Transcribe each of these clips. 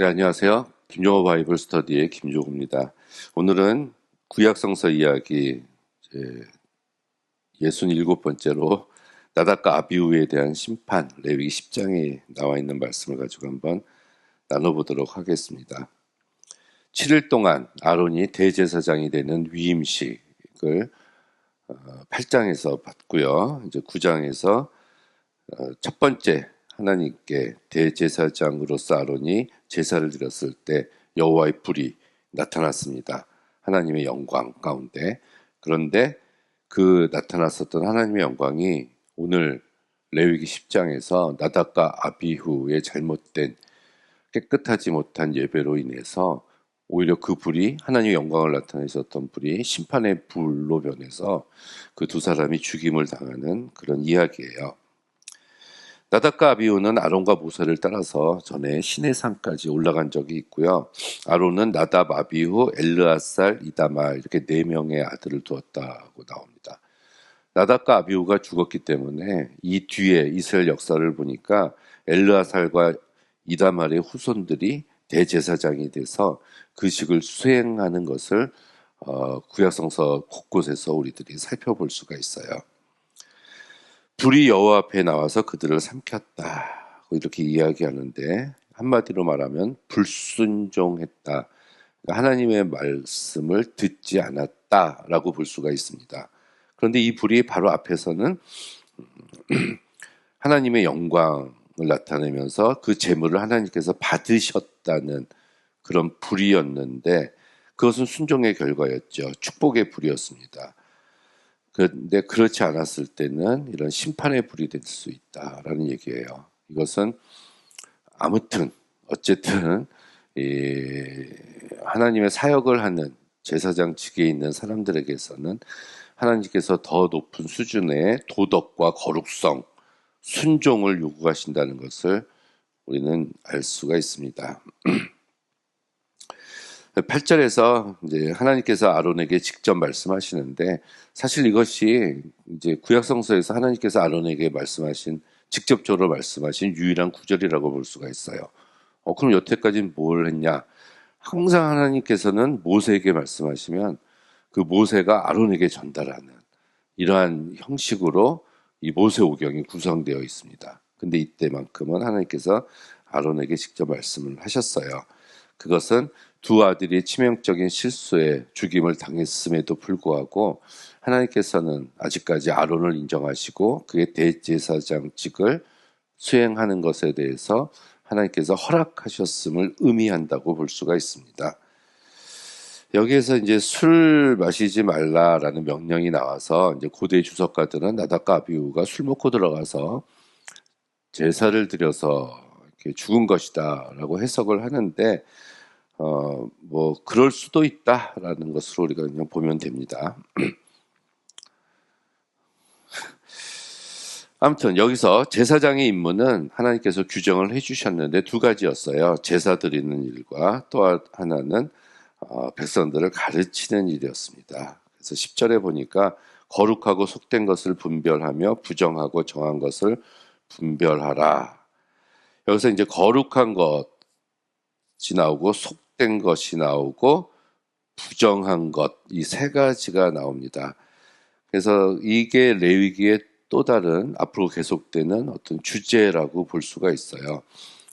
네, 안녕하세요. 김종호 바이블 스터디의 김종호입니다. 오늘은 구약성서 이야기 67번째로 나답과 아비후에 대한 심판, 레위기 10장에 나와 있는 말씀을 가지고 한번 나눠보도록 하겠습니다. 7일 동안 아론이 대제사장이 되는 위임식을 8장에서 받고요. 이제 9장에서 첫 번째 하나님께 대제사장으로서 아론이 제사를 드렸을 때 여호와의 불이 나타났습니다. 하나님의 영광 가운데. 그런데 그 나타났었던 하나님의 영광이 오늘 레위기 10장에서 나답과 아비후의 잘못된 깨끗하지 못한 예배로 인해서 오히려 그 불이 하나님의 영광을 나타내셨던 불이 심판의 불로 변해서 그 두 사람이 죽임을 당하는 그런 이야기예요. 나답과 아비후는 아론과 모세를 따라서 전에 시내산까지 올라간 적이 있고요. 아론은 나답, 아비후, 엘르앗살, 이다말 이렇게 4명의 아들을 두었다고 나옵니다. 나답과 아비후가 죽었기 때문에 이 뒤에 이스라엘 역사를 보니까 엘르앗살과 이다말의 후손들이 대제사장이 돼서 그 식을 수행하는 것을 구약성서 곳곳에서 우리들이 살펴볼 수가 있어요. 불이 여호와 앞에 나와서 그들을 삼켰다. 이렇게 이야기하는데 한마디로 말하면 불순종했다. 그러니까 하나님의 말씀을 듣지 않았다라고 볼 수가 있습니다. 그런데 이 불이 바로 앞에서는 하나님의 영광을 나타내면서 그 제물을 하나님께서 받으셨다는 그런 불이었는데 그것은 순종의 결과였죠. 축복의 불이었습니다. 그런데 그렇지 않았을 때는 이런 심판의 불이 될 수 있다라는 얘기예요. 이것은 아무튼 어쨌든 하나님의 사역을 하는 제사장 측에 있는 사람들에게서는 하나님께서 더 높은 수준의 도덕과 거룩성, 순종을 요구하신다는 것을 우리는 알 수가 있습니다. 8절에서 이제 하나님께서 아론에게 직접 말씀하시는데 사실 이것이 이제 구약성서에서 하나님께서 아론에게 말씀하신 직접적으로 말씀하신 유일한 구절이라고 볼 수가 있어요. 그럼 여태까지는 뭘 했냐? 항상 하나님께서는 모세에게 말씀하시면 그 모세가 아론에게 전달하는 이러한 형식으로 이 모세오경이 구성되어 있습니다. 근데 이때만큼은 하나님께서 아론에게 직접 말씀을 하셨어요. 그것은 두 아들이 치명적인 실수에 죽임을 당했음에도 불구하고 하나님께서는 아직까지 아론을 인정하시고 그의 대제사장직을 수행하는 것에 대해서 하나님께서 허락하셨음을 의미한다고 볼 수가 있습니다. 여기에서 이제 술 마시지 말라라는 명령이 나와서 이제 고대 주석가들은 나답과 아비후가 술 먹고 들어가서 제사를 드려서 이렇게 죽은 것이다라고 해석을 하는데 뭐 그럴 수도 있다라는 것으로 우리가 그냥 보면 됩니다. 아무튼 여기서 제사장의 임무는 하나님께서 규정을 해주셨는데 두 가지였어요. 제사 드리는 일과 또 하나는 백성들을 가르치는 일이었습니다. 그래서 10절에 보니까 거룩하고 속된 것을 분별하며 부정하고 정한 것을 분별하라. 여기서 이제 거룩한 것이 나오고 속된 것이 나오고 부정한 것, 이 세 가지가 나옵니다. 그래서 이게 레위기의 또 다른 앞으로 계속되는 어떤 주제라고 볼 수가 있어요.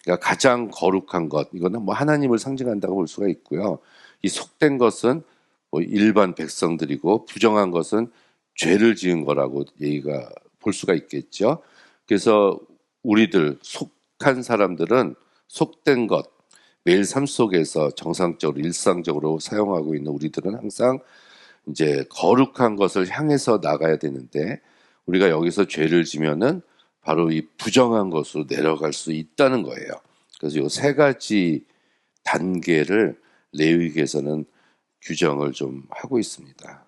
그러니까 가장 거룩한 것, 이거는 뭐 하나님을 상징한다고 볼 수가 있고요. 이 속된 것은 뭐 일반 백성들이고 부정한 것은 죄를 지은 거라고 얘기가 볼 수가 있겠죠. 그래서 우리들 속한 사람들은 속된 것, 매일 삶 속에서 정상적으로 일상적으로 사용하고 있는 우리들은 항상 이제 거룩한 것을 향해서 나가야 되는데 우리가 여기서 죄를 지면은 바로 이 부정한 것으로 내려갈 수 있다는 거예요. 그래서 이 세 가지 단계를 레위기에서는 규정을 좀 하고 있습니다.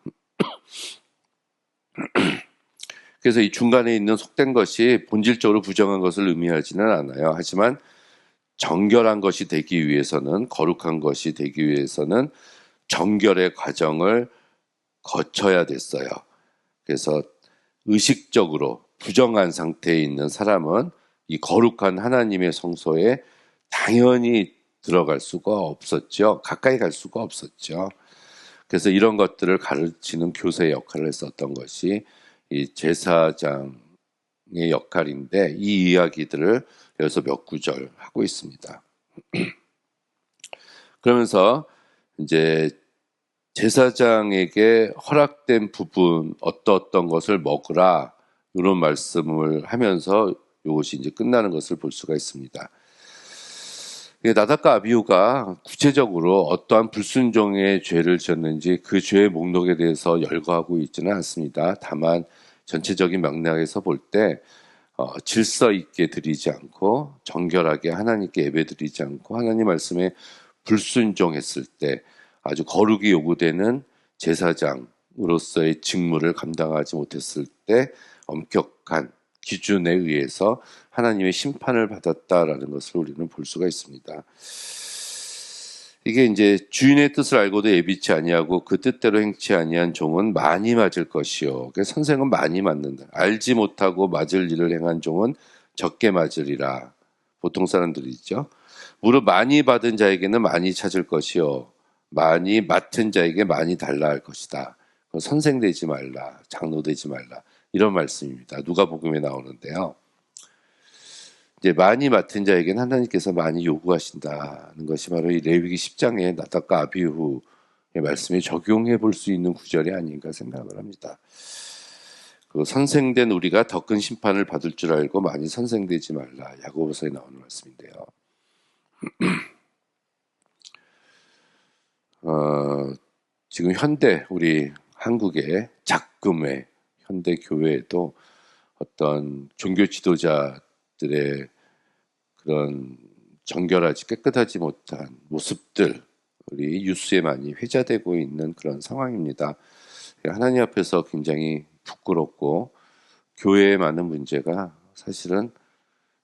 그래서 이 중간에 있는 속된 것이 본질적으로 부정한 것을 의미하지는 않아요. 하지만 정결한 것이 되기 위해서는, 거룩한 것이 되기 위해서는 정결의 과정을 거쳐야 됐어요. 그래서 의식적으로 부정한 상태에 있는 사람은 이 거룩한 하나님의 성소에 당연히 들어갈 수가 없었죠. 가까이 갈 수가 없었죠. 그래서 이런 것들을 가르치는 교사의 역할을 했었던 것이 이 제사장의 역할인데, 이 이야기들을 여기서 몇 구절 하고 있습니다. 그러면서 이제 제사장에게 허락된 부분 어떤 것을 먹으라, 이런 말씀을 하면서 이것이 이제 끝나는 것을 볼 수가 있습니다. 나답과 아비후가 구체적으로 어떠한 불순종의 죄를 지었는지 그 죄의 목록에 대해서 열거하고 있지는 않습니다. 다만 전체적인 맥락에서 볼 때 질서 있게 드리지 않고 정결하게 하나님께 예배드리지 않고 하나님 말씀에 불순종했을 때 아주 거룩이 요구되는 제사장으로서의 직무를 감당하지 못했을 때 엄격한 기준에 의해서 하나님의 심판을 받았다라는 것을 우리는 볼 수가 있습니다. 이게 이제 주인의 뜻을 알고도 예비치 아니하고 그 뜻대로 행치 아니한 종은 많이 맞을 것이요. 선생은 많이 맞는다. 알지 못하고 맞을 일을 행한 종은 적게 맞으리라. 보통 사람들이죠. 무릇 많이 받은 자에게는 많이 찾을 것이요. 많이 맡은 자에게 많이 달라 할 것이다. 선생 되지 말라. 장로 되지 말라. 이런 말씀입니다. 누가복음에 나오는데요. 이제 많이 맡은 자에게는 하나님께서 많이 요구하신다는 것이 바로 이 레위기 10장의 나답과 아비후의 말씀에 적용해 볼 수 있는 구절이 아닌가 생각을 합니다. 그 선생된 우리가 더 큰 심판을 받을 줄 알고 많이 선생되지 말라. 야고보서에 나오는 말씀인데요. 지금 현대 우리 한국의 작금회 현대 교회에도 어떤 종교 지도자들의 그런 정결하지 깨끗하지 못한 모습들 우리 뉴스에 많이 회자되고 있는 그런 상황입니다. 하나님 앞에서 굉장히 부끄럽고 교회에 많은 문제가 사실은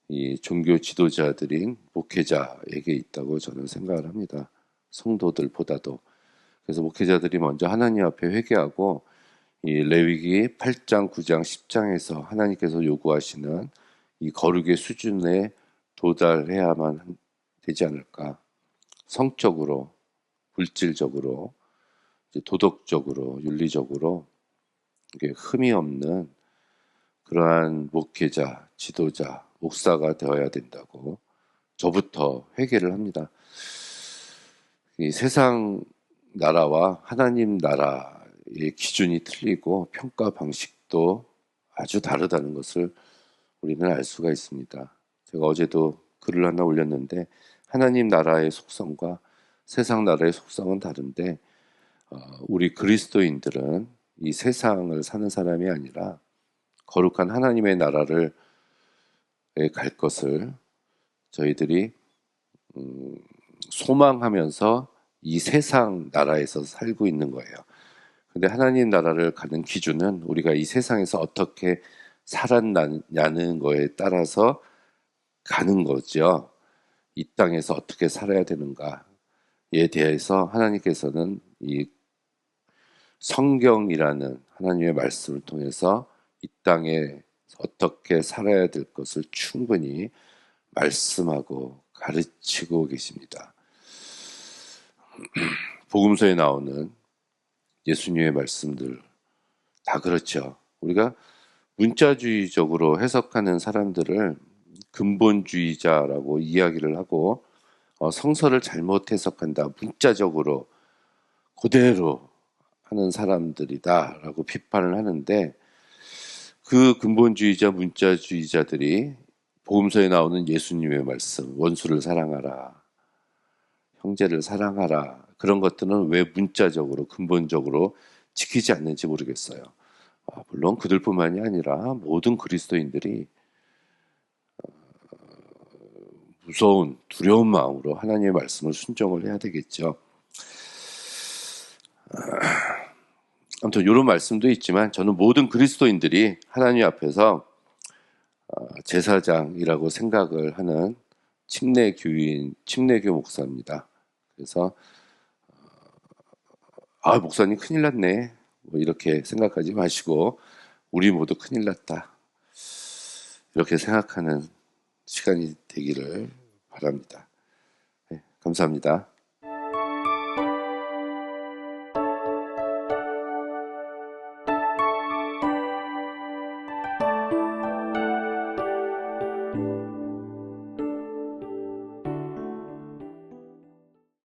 이 종교 지도자들인 목회자에게 있다고 저는 생각을 합니다. 성도들보다도. 그래서 목회자들이 먼저 하나님 앞에 회개하고 이 레위기 8장, 9장, 10장에서 하나님께서 요구하시는 이 거룩의 수준에 도달해야만 되지 않을까. 성적으로, 물질적으로, 도덕적으로, 윤리적으로 이게 흠이 없는 그러한 목회자, 지도자, 목사가 되어야 된다고 저부터 회개를 합니다. 이 세상 나라와 하나님 나라의 기준이 틀리고 평가 방식도 아주 다르다는 것을 우리는 알 수가 있습니다. 제가 어제도 글을 하나 올렸는데 하나님 나라의 속성과 세상 나라의 속성은 다른데 우리 그리스도인들은 이 세상을 사는 사람이 아니라 거룩한 하나님의 나라를 갈 것을 저희들이 소망하면서 이 세상 나라에서 살고 있는 거예요. 근데 하나님 나라를 가는 기준은 우리가 이 세상에서 어떻게 살았냐는 거에 따라서 가는 거죠. 이 땅에서 어떻게 살아야 되는가에 대해서 하나님께서는 이 성경이라는 하나님의 말씀을 통해서 이 땅에 어떻게 살아야 될 것을 충분히 말씀하고 가르치고 계십니다. 복음서에 나오는 예수님의 말씀들 다 그렇죠. 우리가 문자주의적으로 해석하는 사람들을 근본주의자라고 이야기를 하고 성서를 잘못 해석한다. 문자적으로 그대로 하는 사람들이다라고 비판을 하는데 그 근본주의자, 문자주의자들이 복음서에 나오는 예수님의 말씀, 원수를 사랑하라, 형제를 사랑하라 그런 것들은 왜 문자적으로 근본적으로 지키지 않는지 모르겠어요. 물론 그들뿐만이 아니라 모든 그리스도인들이 무서운 두려운 마음으로 하나님의 말씀을 순종을 해야 되겠죠. 아무튼 이런 말씀도 있지만 저는 모든 그리스도인들이 하나님 앞에서 제사장이라고 생각을 하는 침례교인, 침례교 목사입니다. 그래서 목사님 큰일 났네 뭐 이렇게 생각하지 마시고 우리 모두 큰일 났다 이렇게 생각하는 시간이 되기를 바랍니다. 네, 감사합니다.